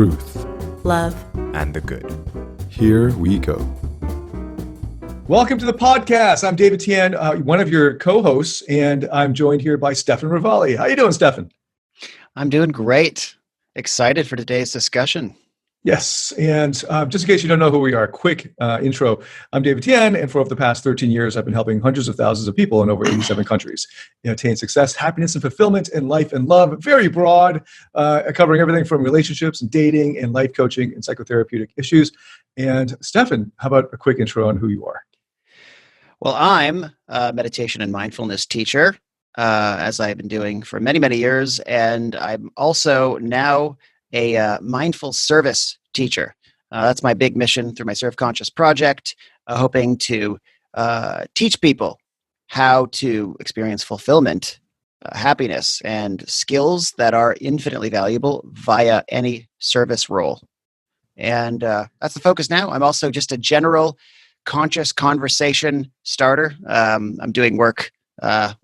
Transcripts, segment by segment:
truth, love, and the good. Here we go. Welcome to the podcast. I'm David Tian, one of your co-hosts, and I'm joined here by Stefan Ravalli. How you doing, Stefan? I'm doing great. Excited for today's discussion. Yes, and just in case you don't know who we are, quick intro. I'm David Tian, and for over the past 13 years, I've been helping hundreds of thousands of people in over 87 countries attain success, happiness, and fulfillment in life and love. Very broad, covering everything from relationships and dating and life coaching and psychotherapeutic issues. And Stefan, how about a quick intro on who you are? Well, I'm a meditation and mindfulness teacher, as I've been doing for many, many years, and I'm also now a mindful service teacher. That's my big mission through my Serve Conscious project, hoping to teach people how to experience fulfillment, happiness, and skills that are infinitely valuable via any service role. And that's the focus now. I'm also just a general conscious conversation starter. I'm doing work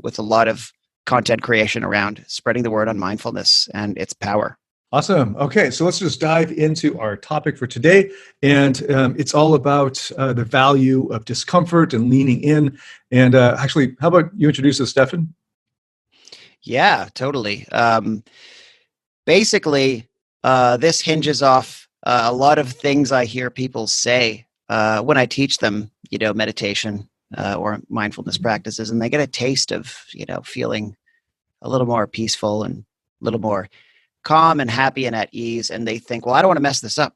with a lot of content creation around spreading the word on mindfulness and its power. Awesome. Okay, so let's just dive into our topic for today. And it's all about the value of discomfort and leaning in. And actually, how about you introduce us, Stefan? Yeah, totally. Basically, this hinges off a lot of things I hear people say when I teach them, meditation or mindfulness practices, and they get a taste of, feeling a little more peaceful and a little more calm and happy and at ease. And they think, well, I don't want to mess this up.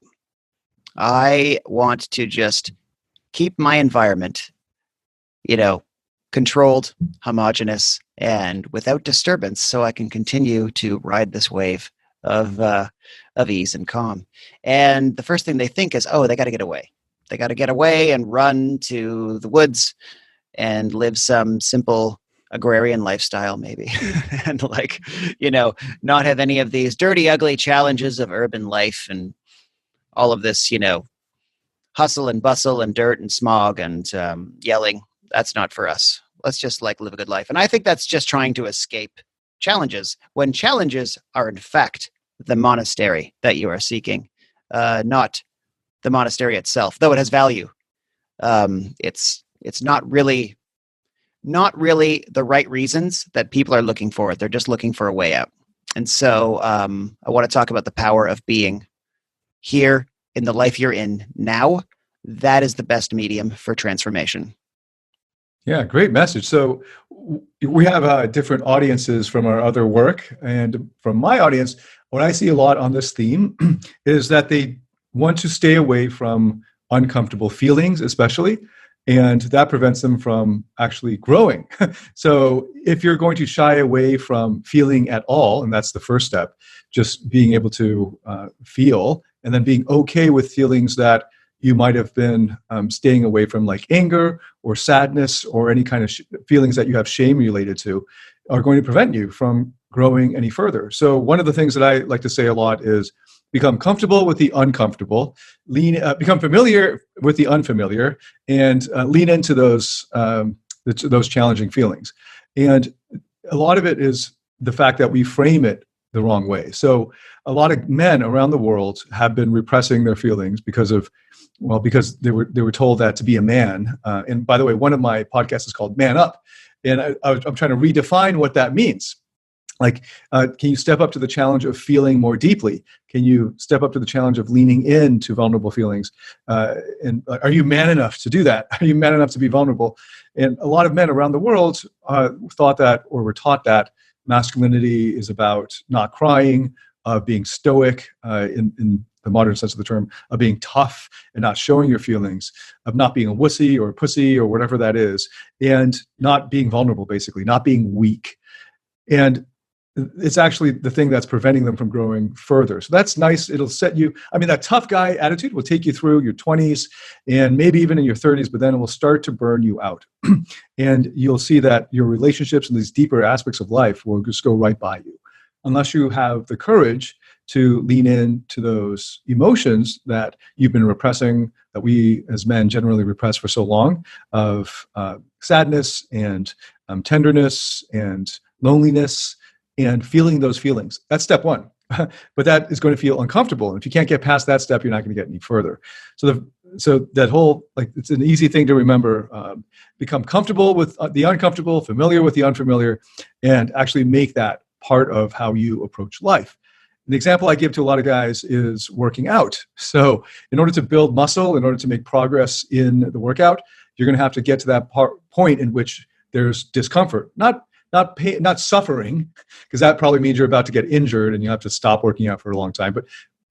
I want to just keep my environment, controlled, homogeneous, and without disturbance, so I can continue to ride this wave of ease and calm. And the first thing they think is, oh, they got to get away. They got to get away and run to the woods and live some simple agrarian lifestyle, maybe, and not have any of these dirty, ugly challenges of urban life and all of this, hustle and bustle and dirt and smog and yelling. That's not for us. Let's just live a good life. And I think that's just trying to escape challenges, when challenges are in fact the monastery that you are seeking, not the monastery itself, though it has value. It's not really the right reasons that people are looking for it. They're just looking for a way out. And so I want to talk about the power of being here in the life you're in now. That is the best medium for transformation. Yeah, great message. So we have different audiences from our other work. And from my audience, what I see a lot on this theme is that they want to stay away from uncomfortable feelings, especially. And that prevents them from actually growing. So if you're going to shy away from feeling at all, and that's the first step, just being able to feel, and then being okay with feelings that you might have been staying away from, like anger or sadness or any kind of feelings that you have shame related to, are going to prevent you from growing any further. So one of the things that I like to say a lot is become comfortable with the uncomfortable, become familiar with the unfamiliar, and lean into those challenging feelings. And a lot of it is the fact that we frame it the wrong way. So a lot of men around the world have been repressing their feelings because they were told that to be a man. And by the way, one of my podcasts is called Man Up, and I'm trying to redefine what that means. Like, can you step up to the challenge of feeling more deeply? Can you step up to the challenge of leaning into vulnerable feelings? And are you man enough to do that? Are you man enough to be vulnerable? And a lot of men around the world thought that, or were taught that, masculinity is about not crying, being stoic in the modern sense of the term, of being tough and not showing your feelings, of not being a wussy or a pussy or whatever that is, and not being vulnerable, basically, not being weak. And it's actually the thing that's preventing them from growing further. So that's nice. It'll set you, that tough guy attitude will take you through your 20s and maybe even in your 30s, but then it will start to burn you out. And you'll see that your relationships and these deeper aspects of life will just go right by you, unless you have the courage to lean into those emotions that you've been repressing, that we as men generally repress for so long, of sadness and tenderness and loneliness, and feeling those feelings. That's step one. but that is going to feel uncomfortable. And if you can't get past that step, you're not going to get any further. So that whole, like, it's an easy thing to remember. Become comfortable with the uncomfortable, familiar with the unfamiliar, and actually make that part of how you approach life. The example I give to a lot of guys is working out. So in order to build muscle, in order to make progress in the workout, you're going to have to get to that point in which there's discomfort, not pain, not suffering, because that probably means you're about to get injured and you have to stop working out for a long time, but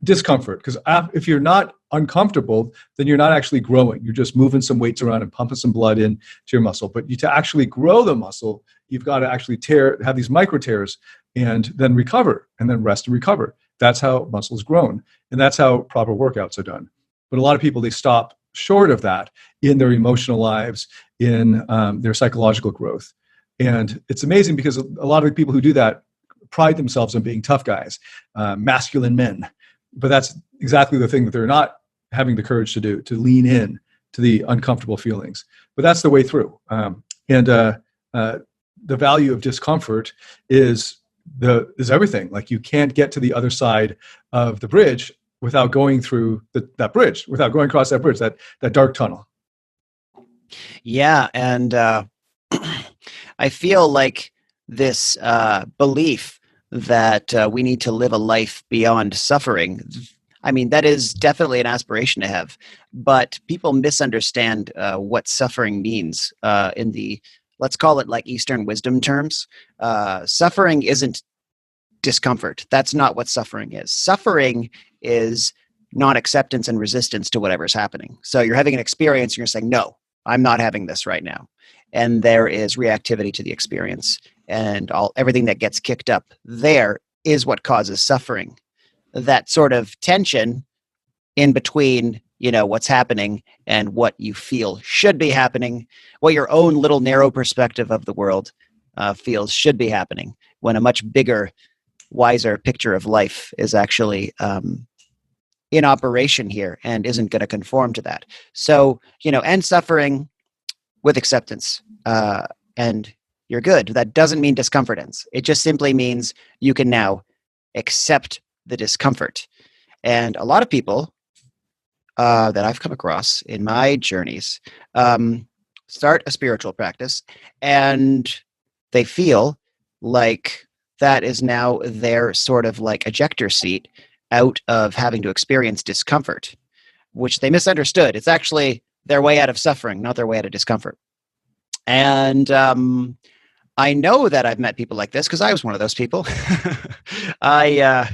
discomfort. Because if you're not uncomfortable, then you're not actually growing. You're just moving some weights around and pumping some blood into your muscle. But to actually grow the muscle, you've got to actually have these micro tears and then recover, and then rest and recover. That's how muscle is grown. And that's how proper workouts are done. But a lot of people, they stop short of that in their emotional lives, in their psychological growth. And it's amazing because a lot of the people who do that pride themselves on being tough guys, masculine men. But that's exactly the thing that they're not having the courage to do, to lean in to the uncomfortable feelings. But that's the way through. The value of discomfort is everything. Like, you can't get to the other side of the bridge without going through that bridge, without going across that bridge, that dark tunnel. Yeah, and I feel like this belief that we need to live a life beyond suffering, I mean, that is definitely an aspiration to have, but people misunderstand what suffering means in the, let's call it like Eastern wisdom terms. Suffering isn't discomfort. That's not what suffering is. Suffering is non-acceptance and resistance to whatever's happening. So you're having an experience and you're saying, no, I'm not having this right now. And there is reactivity to the experience, and everything that gets kicked up there is what causes suffering. That sort of tension in between, what's happening and what you feel should be happening, what your own little narrow perspective of the world feels should be happening, when a much bigger, wiser picture of life is actually in operation here and isn't going to conform to that. So, end suffering with acceptance, and you're good. That doesn't mean discomfort ends. It just simply means you can now accept the discomfort. And a lot of people that I've come across in my journeys start a spiritual practice, and they feel like that is now their sort of like ejector seat out of having to experience discomfort, which they misunderstood. It's actually their way out of suffering, not their way out of discomfort. And I know that I've met people like this because I was one of those people. I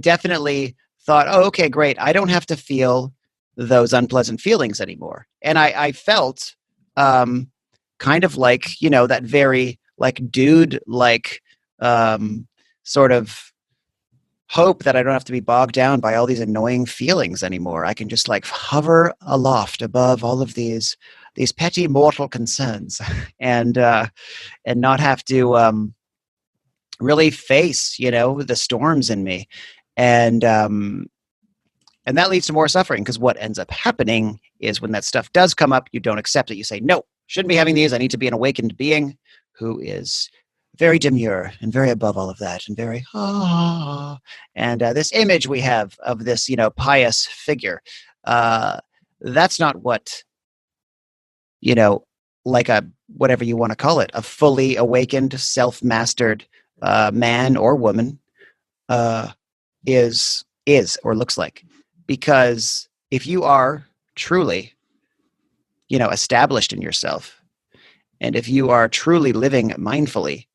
definitely thought, oh, okay, great. I don't have to feel those unpleasant feelings anymore. And I felt kind of like, that very like dude, like sort of hope that I don't have to be bogged down by all these annoying feelings anymore. I can just like hover aloft above all of these petty mortal concerns and not have to really face, the storms in me. And that leads to more suffering, because what ends up happening is when that stuff does come up, you don't accept it. You say, no, shouldn't be having these. I need to be an awakened being who is very demure and very above all of that and very, and this image we have of this, pious figure, that's not what, like a, whatever you want to call it, a fully awakened, self-mastered man or woman is or looks like. Because if you are truly, established in yourself, and if you are truly living mindfully,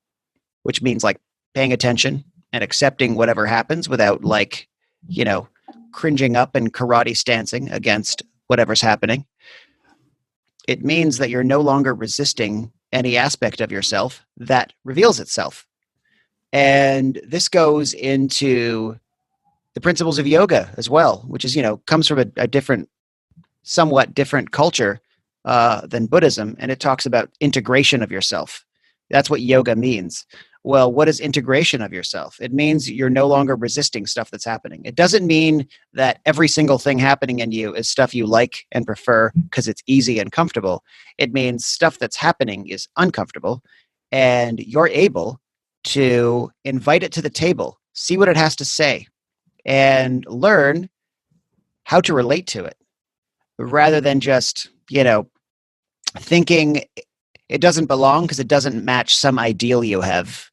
which means like paying attention and accepting whatever happens without like, cringing up and karate stancing against whatever's happening, it means that you're no longer resisting any aspect of yourself that reveals itself. And this goes into the principles of yoga as well, which is, comes from a different, somewhat different culture than Buddhism. And it talks about integration of yourself. That's what yoga means. Well, what is integration of yourself? It means you're no longer resisting stuff that's happening. It doesn't mean that every single thing happening in you is stuff you like and prefer because it's easy and comfortable. It means stuff that's happening is uncomfortable, and you're able to invite it to the table see what it has to say, and learn how to relate to it, rather than just, thinking it doesn't belong because it doesn't match some ideal you have.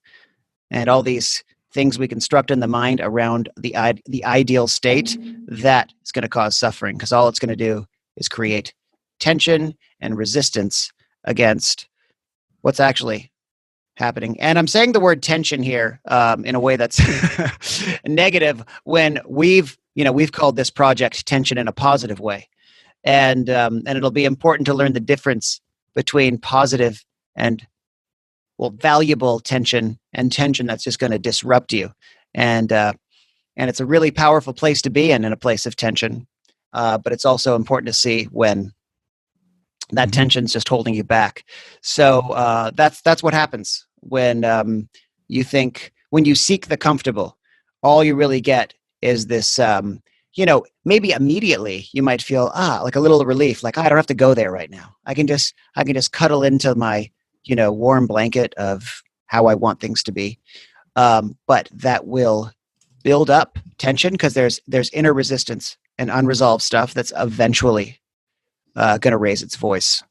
And all these things we construct in the mind around the ideal state, that is going to cause suffering, because all it's going to do is create tension and resistance against what's actually happening. And I'm saying the word tension here in a way that's negative, when we've called this project Tension in a Positive Way. And it'll be important to learn the difference between positive and, valuable tension, and tension that's just going to disrupt you. And it's a really powerful place to be in a place of tension. But it's also important to see when that tension's just holding you back. So that's what happens when when you seek the comfortable. All you really get is this. Maybe immediately you might feel like a little relief, like I don't have to go there right now. I can just cuddle into my warm blanket of how I want things to be. But that will build up tension, because there's inner resistance and unresolved stuff that's eventually going to raise its voice.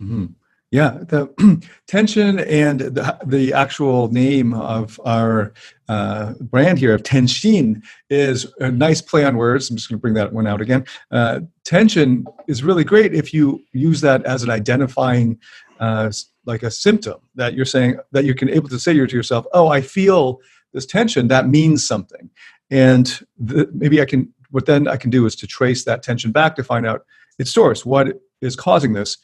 Mm-hmm. Yeah, the tension, and the actual name of our brand here of Tenshin is a nice play on words. I'm just going to bring that one out again. Tension is really great if you use that as an identifying, like a symptom that you're saying, that you can able to say to yourself, oh, I feel this tension, that means something. And what then I can do is to trace that tension back to find out its source, what is causing this.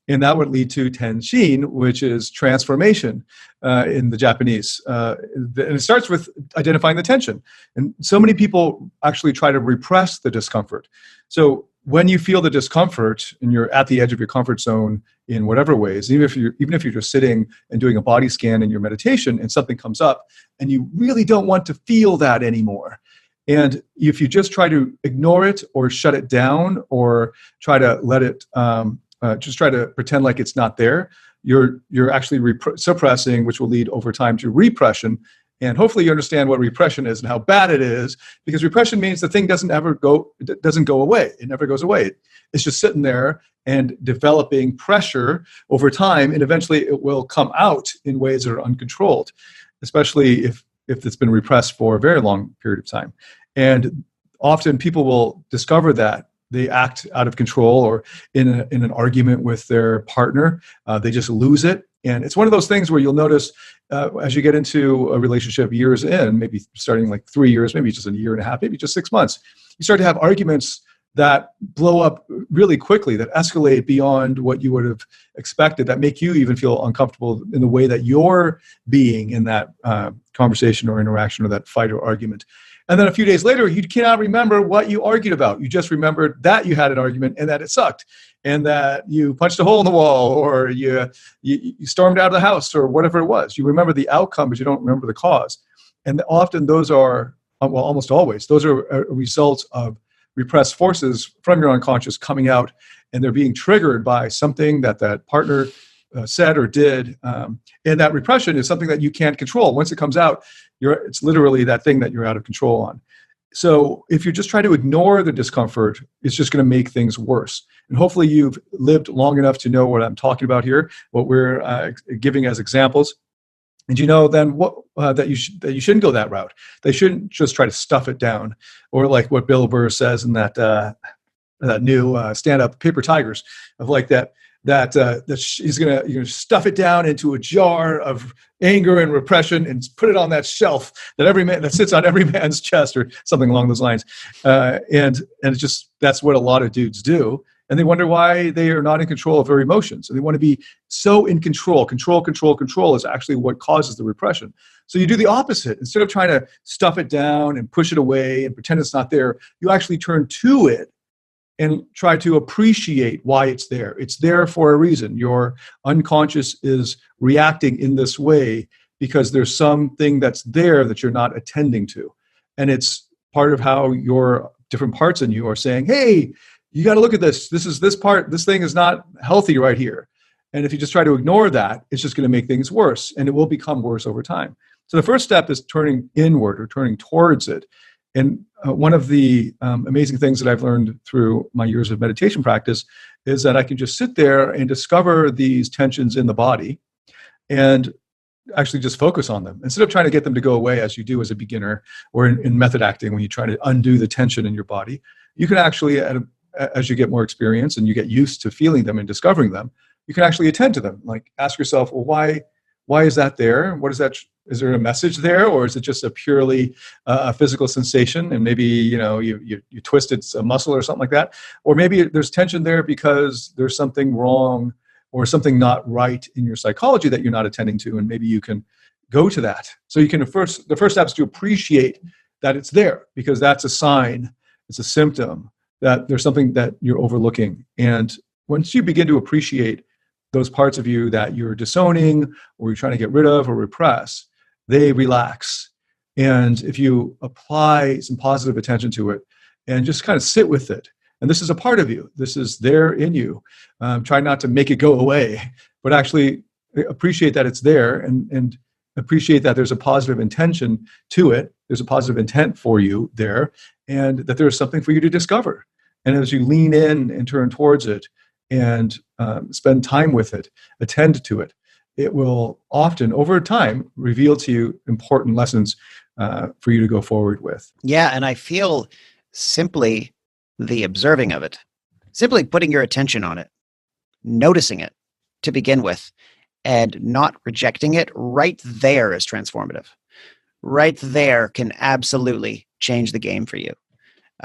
And that would lead to tenshin, which is transformation in the Japanese. And it starts with identifying the tension. And so many people actually try to repress the discomfort. So when you feel the discomfort and you're at the edge of your comfort zone in whatever ways, even if you're just sitting and doing a body scan in your meditation and something comes up and you really don't want to feel that anymore, and if you just try to ignore it or shut it down or try to let it, just try to pretend like it's not there, you're actually suppressing, which will lead over time to repression. And hopefully you understand what repression is and how bad it is, because repression means the thing doesn't go away. It never goes away. It's just sitting there and developing pressure over time, and eventually it will come out in ways that are uncontrolled, especially if it's been repressed for a very long period of time. And often people will discover that they act out of control, or in an argument with their partner, they just lose it. And it's one of those things where you'll notice as you get into a relationship years in, maybe starting like 3 years, maybe just a year and a half, maybe just 6 months, you start to have arguments that blow up really quickly, that escalate beyond what you would have expected, that make you even feel uncomfortable in the way that you're being in that conversation or interaction or that fight or argument. And then a few days later, you cannot remember what you argued about. You just remembered that you had an argument and that it sucked, and that you punched a hole in the wall, or you stormed out of the house, or whatever it was. You remember the outcome, but you don't remember the cause. And often those are, well, almost always, those are a result of repressed forces from your unconscious coming out, and they're being triggered by something that partner said or did. And that repression is something that you can't control. Once it comes out, it's literally that thing that you're out of control on. So if you just try to ignore the discomfort, it's just going to make things worse. And hopefully you've lived long enough to know what I'm talking about here, what we're giving as examples. And you know then that you shouldn't go that route. They shouldn't just try to stuff it down, or like what Bill Burr says in that new stand-up Paper Tigers, of like that he's you're gonna stuff it down into a jar of anger and repression and put it on that shelf that sits on every man's chest, or something along those lines. And it's just, that's what a lot of dudes do. And they wonder why they are not in control of their emotions. And they want to be so in control. Control is actually what causes the repression. So you do the opposite. Instead of trying to stuff it down and push it away and pretend it's not there, you actually turn to it and try to appreciate why it's there. It's there for a reason. Your unconscious is reacting in this way because there's something that's there that you're not attending to. And it's part of how your different parts in you are saying, hey, you got to look at this. This thing is not healthy right here. And if you just try to ignore that, it's just going to make things worse, and it will become worse over time. So the first step is turning inward or turning towards it. And one of the amazing things that I've learned through my years of meditation practice is that I can just sit there and discover these tensions in the body and actually just focus on them instead of trying to get them to go away as you do as a beginner or in method acting when you try to undo the tension in your body. You can actually, as you get more experience and you get used to feeling them and discovering them, you can actually attend to them. Like ask yourself, well, why is that there? What is that? Is there a message there, or is it just a purely a physical sensation? And maybe you twisted a muscle or something like that, or maybe there's tension there because there's something wrong or something not right in your psychology that you're not attending to, and maybe you can go to that. So you can the first step is to appreciate that it's there, because that's a sign, it's a symptom that there's something that you're overlooking. And once you begin to appreciate those parts of you that you're disowning or you're trying to get rid of or repress, they relax. And if you apply some positive attention to it and just kind of sit with it, and this is a part of you, this is there in you, try not to make it go away, but actually appreciate that it's there and appreciate that there's a positive intention to it. There's a positive intent for you there, and that there's something for you to discover. And as you lean in and turn towards it and spend time with it, attend to it, it will often, over time, reveal to you important lessons for you to go forward with. Yeah, and I feel simply the observing of it, simply putting your attention on it, noticing it to begin with, and not rejecting it, right there is transformative. Right there can absolutely change the game for you.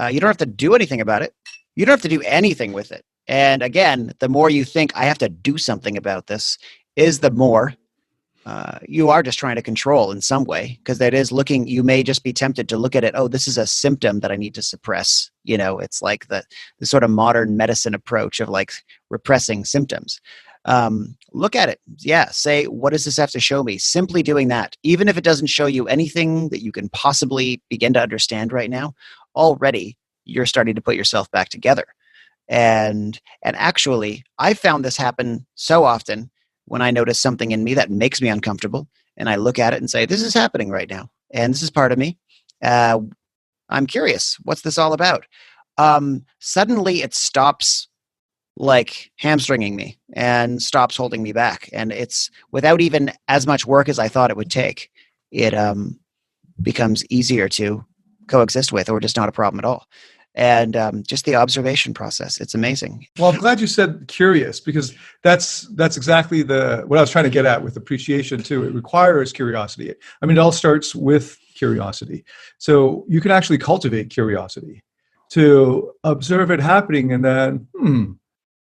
You don't have to do anything about it. You don't have to do anything with it. And again, the more you think, I have to do something about this, is the more you are just trying to control in some way, because that is looking, you may just be tempted to look at it, oh, this is a symptom that I need to suppress. It's like the sort of modern medicine approach of like repressing symptoms. Look at it. Yeah. Say, what does this have to show me? Simply doing that, even if it doesn't show you anything that you can possibly begin to understand right now, already you're starting to put yourself back together. And actually, I found this happen so often when I notice something in me that makes me uncomfortable, and I look at it and say, this is happening right now, and this is part of me. I'm curious, what's this all about? Suddenly it stops like hamstringing me and stops holding me back. And it's without even as much work as I thought it would take. It becomes easier to coexist with, or just not a problem at all. And just the observation process, it's amazing. Well, I'm glad you said curious, because that's exactly what I was trying to get at with appreciation too. It requires curiosity. I mean, it all starts with curiosity. So you can actually cultivate curiosity to observe it happening, and then,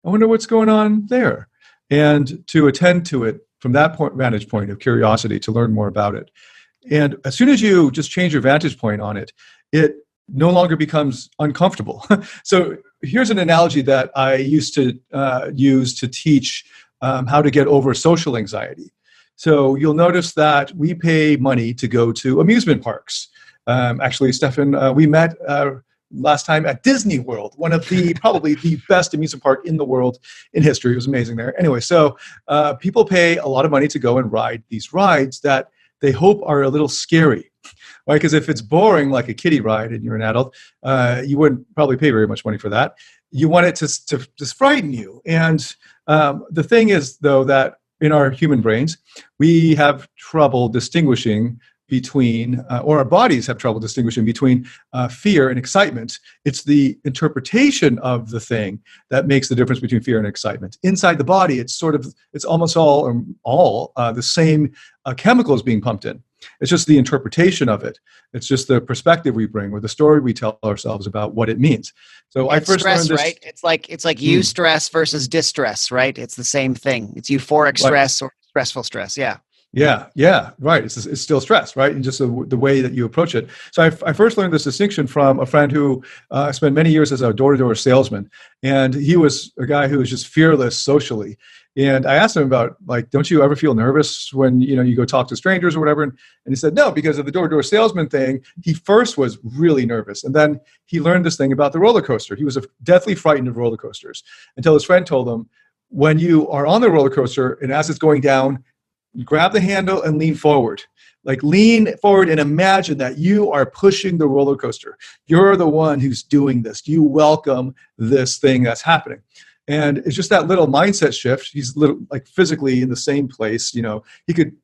I wonder what's going on there, and to attend to it from that vantage point of curiosity, to learn more about it. And as soon as you just change your vantage point on it, it no longer becomes uncomfortable. So here's an analogy that I used to use to teach how to get over social anxiety. So you'll notice that we pay money to go to amusement parks. Actually, Stefan, we met last time at Disney World, one of probably the best amusement park in the world in history. It was amazing there. Anyway, so people pay a lot of money to go and ride these rides that they hope are a little scary. Right? Because if it's boring, like a kiddie ride, and you're an adult, you wouldn't probably pay very much money for that. You want it to just frighten you. And the thing is, though, that in our human brains, we have trouble distinguishing between, or our bodies have trouble distinguishing between fear and excitement. It's the interpretation of the thing that makes the difference between fear and excitement. Inside the body, it's almost all the same chemicals being pumped in. It's just the interpretation of it. It's just the perspective we bring, or the story we tell ourselves about what it means. So I first learned this. Right? It's like eustress versus distress, right? It's the same thing. It's euphoric stress or stressful stress. Yeah. Yeah, right. It's still stress, right? And just the way that you approach it. So I first learned this distinction from a friend who spent many years as a door-to-door salesman, and he was a guy who was just fearless socially. And I asked him about, like, don't you ever feel nervous when you go talk to strangers or whatever? And he said no, because of the door-to-door salesman thing. He first was really nervous, and then he learned this thing about the roller coaster. He was deathly frightened of roller coasters until his friend told him, when you are on the roller coaster and as it's going down, you grab the handle and lean forward. Like lean forward and imagine that you are pushing the roller coaster. You're the one who's doing this. You welcome this thing that's happening. And it's just that little mindset shift. He's little, like physically in the same place.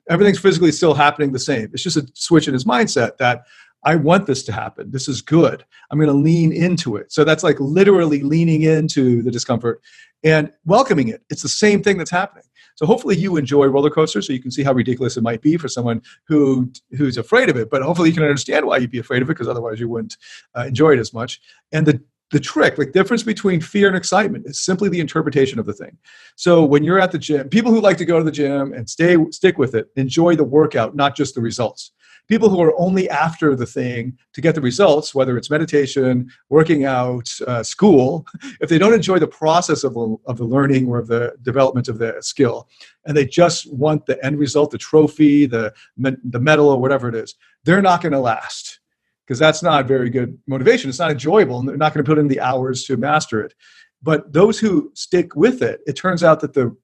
Everything's physically still happening the same. It's just a switch in his mindset that I want this to happen. This is good. I'm going to lean into it. So that's like literally leaning into the discomfort and welcoming it. It's the same thing that's happening. So hopefully you enjoy roller coasters so you can see how ridiculous it might be for someone who's afraid of it. But hopefully you can understand why you'd be afraid of it, because otherwise you wouldn't enjoy it as much. And the trick, like difference between fear and excitement, is simply the interpretation of the thing. So when you're at the gym, people who like to go to the gym and stick with it, enjoy the workout, not just the results. People who are only after the thing to get the results, whether it's meditation, working out, school, if they don't enjoy the process of the learning or of the development of the skill, and they just want the end result, the trophy, the medal, or whatever it is, they're not going to last, because that's not very good motivation. It's not enjoyable, and they're not going to put in the hours to master it. But those who stick with it, it turns out that the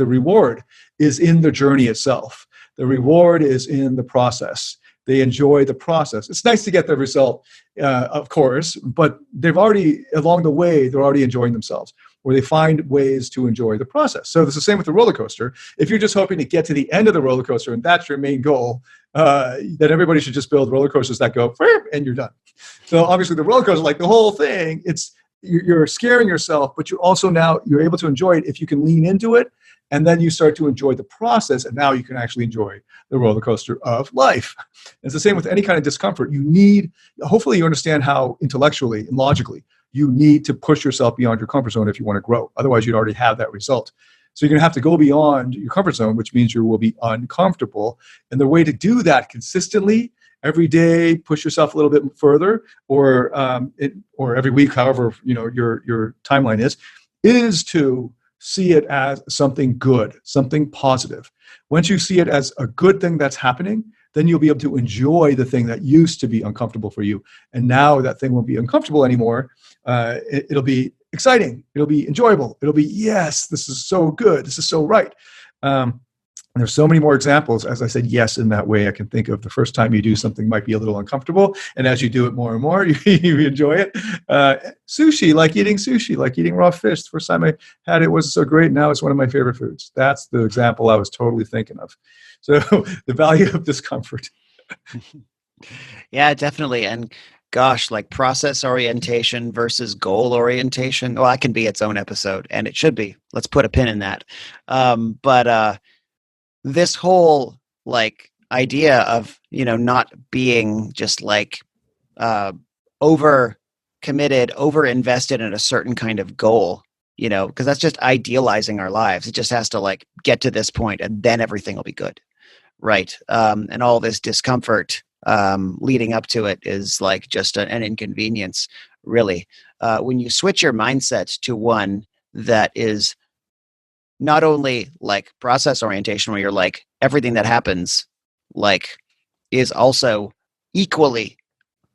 reward is in the journey itself. The reward is in the process. They enjoy the process. It's nice to get the result, of course, but along the way, they're already enjoying themselves, or they find ways to enjoy the process. So it's the same with the roller coaster. If you're just hoping to get to the end of the roller coaster and that's your main goal, then everybody should just build roller coasters that go, and you're done. So obviously the roller coaster, like the whole thing, you're scaring yourself, but you're able to enjoy it if you can lean into it. And then you start to enjoy the process, and now you can actually enjoy the roller coaster of life. It's the same with any kind of discomfort. Hopefully you understand how intellectually and logically you need to push yourself beyond your comfort zone if you want to grow. Otherwise, you'd already have that result. So you're going to have to go beyond your comfort zone, which means you will be uncomfortable. And the way to do that consistently, every day, push yourself a little bit further, or every week, however your timeline is to see it as something good, something positive. Once you see it as a good thing that's happening, then you'll be able to enjoy the thing that used to be uncomfortable for you. And now that thing won't be uncomfortable anymore. It'll be exciting. It'll be enjoyable. It'll be, yes, this is so good. This is so right. And there's so many more examples. As I said, yes, in that way, I can think of the first time you do something might be a little uncomfortable. And as you do it more and more, you enjoy it. Sushi, like eating raw fish. The first time I had it was so great. Now it's one of my favorite foods. That's the example I was totally thinking of. So the value of discomfort. Yeah, definitely. And gosh, like process orientation versus goal orientation. Well, that can be its own episode, and it should be. Let's put a pin in that. But this whole like idea of not being just like over committed, over invested in a certain kind of goal, because that's just idealizing our lives. It just has to like get to this point and then everything will be good, right? And all this discomfort leading up to it is like just an inconvenience, really. When you switch your mindset to one that is not only like process orientation, where you're like everything that happens like is also equally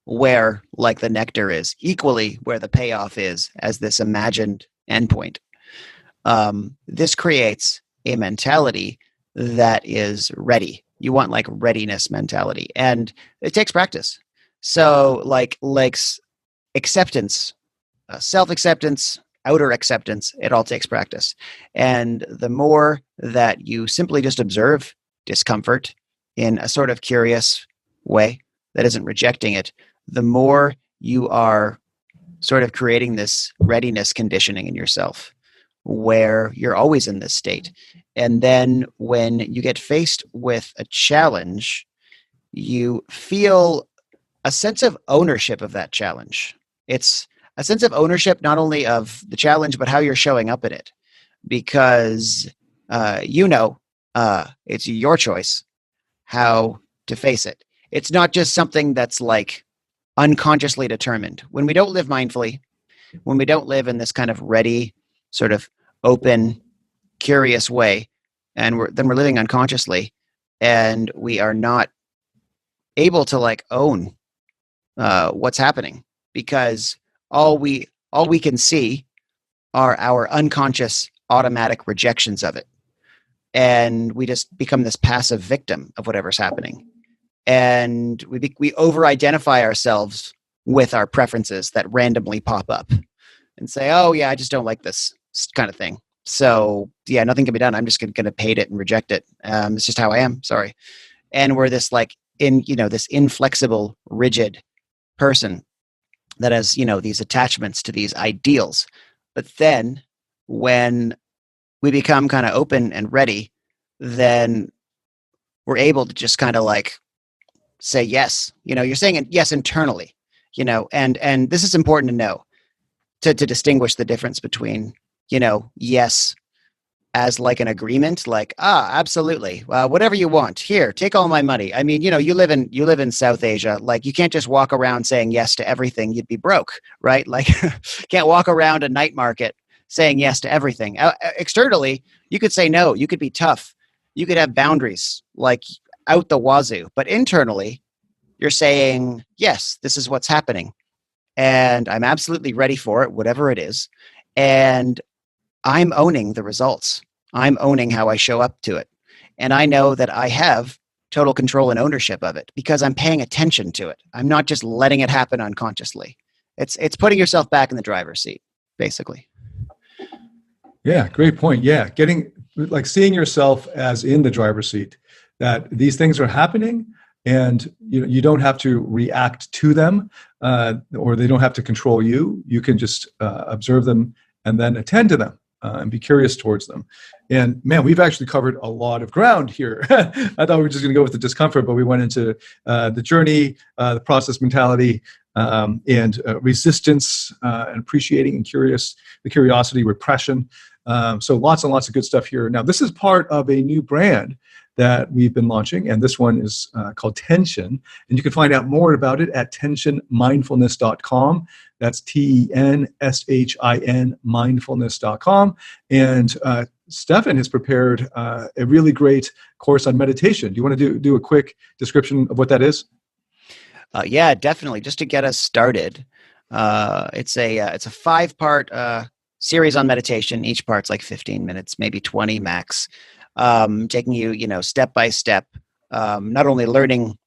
where like the nectar is, equally where the payoff is as this imagined endpoint. This creates a mentality that is ready. You want like readiness mentality, and it takes practice. So like acceptance, self-acceptance, outer acceptance, it all takes practice. And the more that you simply just observe discomfort in a sort of curious way that isn't rejecting it, the more you are sort of creating this readiness conditioning in yourself where you're always in this state. And then when you get faced with a challenge, you feel a sense of ownership of that challenge. It's a sense of ownership, not only of the challenge, but how you're showing up in it, because it's your choice how to face it. It's not just something that's like unconsciously determined. When we don't live mindfully, when we don't live in this kind of ready, sort of open, curious way, and we're living unconsciously, and we are not able to like own what's happening, because all we can see are our unconscious automatic rejections of it. and we just become this passive victim of whatever's happening. And we over-identify ourselves with our preferences that randomly pop up and say, oh yeah, I just don't like this kind of thing. So yeah, nothing can be done. I'm just going to hate it and reject it. It's just how I am. Sorry. And we're this this inflexible, rigid person that has, these attachments to these ideals. But then when we become kind of open and ready, then we're able to just kind of like say yes. You're saying yes internally, and this is important to know to distinguish the difference between, yes as like an agreement, like, absolutely, whatever you want, here, take all my money. I mean, you live in South Asia, like you can't just walk around saying yes to everything. You'd be broke, right? Like can't walk around a night market saying yes to everything. Externally, you could say no, you could be tough, you could have boundaries like out the wazoo, but internally you're saying, yes, this is what's happening and I'm absolutely ready for it, whatever it is. And I'm owning the results. I'm owning how I show up to it. And I know that I have total control and ownership of it because I'm paying attention to it. I'm not just letting it happen unconsciously. It's putting yourself back in the driver's seat, basically. Yeah, great point. Yeah, seeing yourself as in the driver's seat, that these things are happening and you don't have to react to them or they don't have to control you. You can just observe them and then attend to them. And be curious towards them. And man, we've actually covered a lot of ground here. I thought we were just going to go with the discomfort, but we went into the journey, the process mentality, and resistance, and appreciating and the curiosity, repression. So lots and lots of good stuff here. Now, this is part of a new brand that we've been launching, and this one is called Tension. And you can find out more about it at tensionmindfulness.com. That's TENSHIN mindfulness.com. And Stefan has prepared a really great course on meditation. Do you want to do a quick description of what that is? Yeah, definitely. Just to get us started, it's a 5-part series on meditation. Each part's like 15 minutes, maybe 20 max. Taking you, step by step, not only learning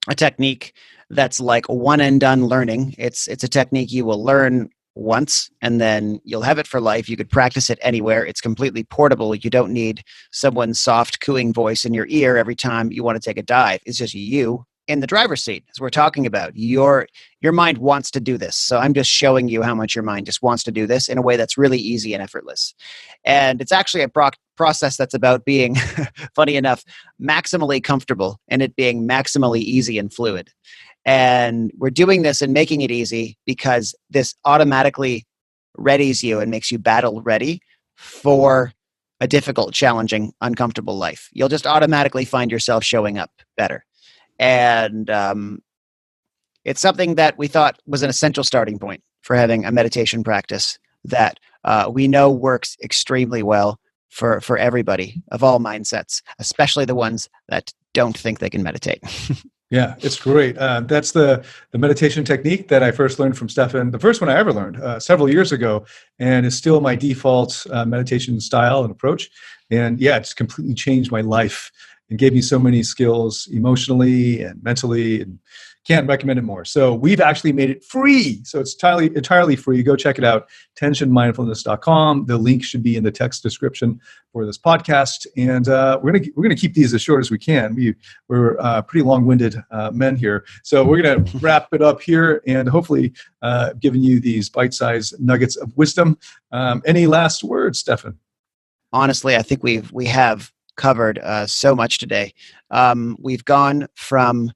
a technique that's like one and done learning. It's a technique you will learn once and then you'll have it for life. You could practice it anywhere. It's completely portable. You don't need someone's soft cooing voice in your ear every time you want to take a dive. It's just you in the driver's seat, as we're talking about. Your mind wants to do this. So I'm just showing you how much your mind just wants to do this in a way that's really easy and effortless. And it's actually a process that's about being, funny enough, maximally comfortable and it being maximally easy and fluid. And we're doing this and making it easy because this automatically readies you and makes you battle ready for a difficult, challenging, uncomfortable life. You'll just automatically find yourself showing up better. And it's something that we thought was an essential starting point for having a meditation practice that we know works extremely well for everybody of all mindsets, especially the ones that don't think they can meditate. Yeah, it's great. That's the meditation technique that I first learned from Stefan, the first one I ever learned several years ago, and is still my default meditation style and approach. And yeah, it's completely changed my life and gave me so many skills emotionally and mentally, and can't recommend it more. So we've actually made it free. So it's entirely free. Go check it out, tensionmindfulness.com. The link should be in the text description for this podcast. And we're gonna keep these as short as we can. We're pretty long-winded men here. So we're gonna wrap it up here and hopefully giving you these bite-sized nuggets of wisdom. Any last words, Stefan? Honestly, I think we have covered so much today. We've gone from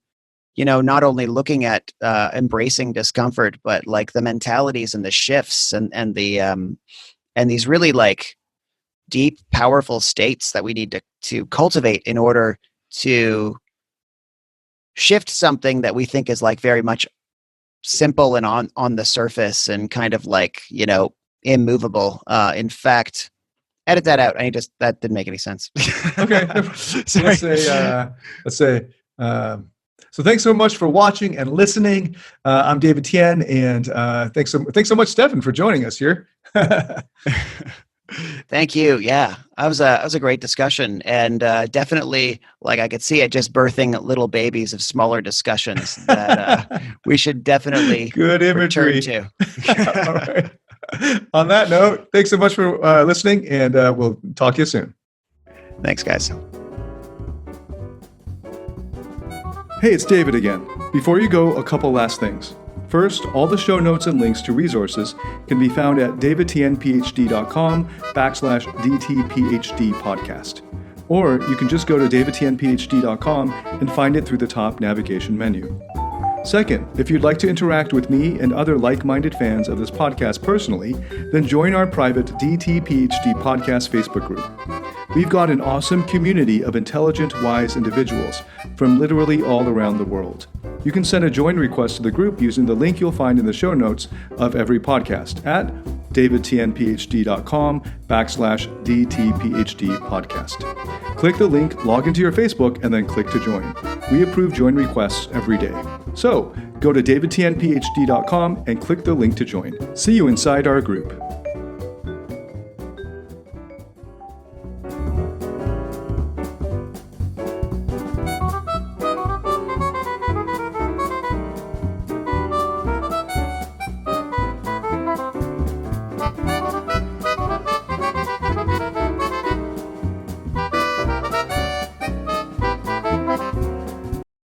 not only looking at embracing discomfort, but like the mentalities and the shifts and these really like deep, powerful states that we need to cultivate in order to shift something that we think is like very much simple and on the surface and kind of like, immovable. In fact, edit that out. That didn't make any sense. Okay. Sorry. Let's say, so thanks so much for watching and listening. I'm David Tian, and thanks so much, Stefan, for joining us here. Thank you. Yeah, that was a great discussion, and definitely, like I could see it just birthing little babies of smaller discussions that we should definitely Good return imagery. to. All right. On that note, thanks so much for listening, and we'll talk to you soon. Thanks, guys. Hey, it's David again. Before you go, a couple last things. First, all the show notes and links to resources can be found at davidtianphd.com/DTPHD podcast. Or you can just go to davidtianphd.com and find it through the top navigation menu. Second, if you'd like to interact with me and other like-minded fans of this podcast personally, then join our private DTPHD Podcast Facebook group. We've got an awesome community of intelligent, wise individuals from literally all around the world. You can send a join request to the group using the link you'll find in the show notes of every podcast at davidtianphd.com/DTPHD podcast. Click the link, log into your Facebook, and then click to join. We approve join requests every day. So go to davidtianphd.com and click the link to join. See you inside our group.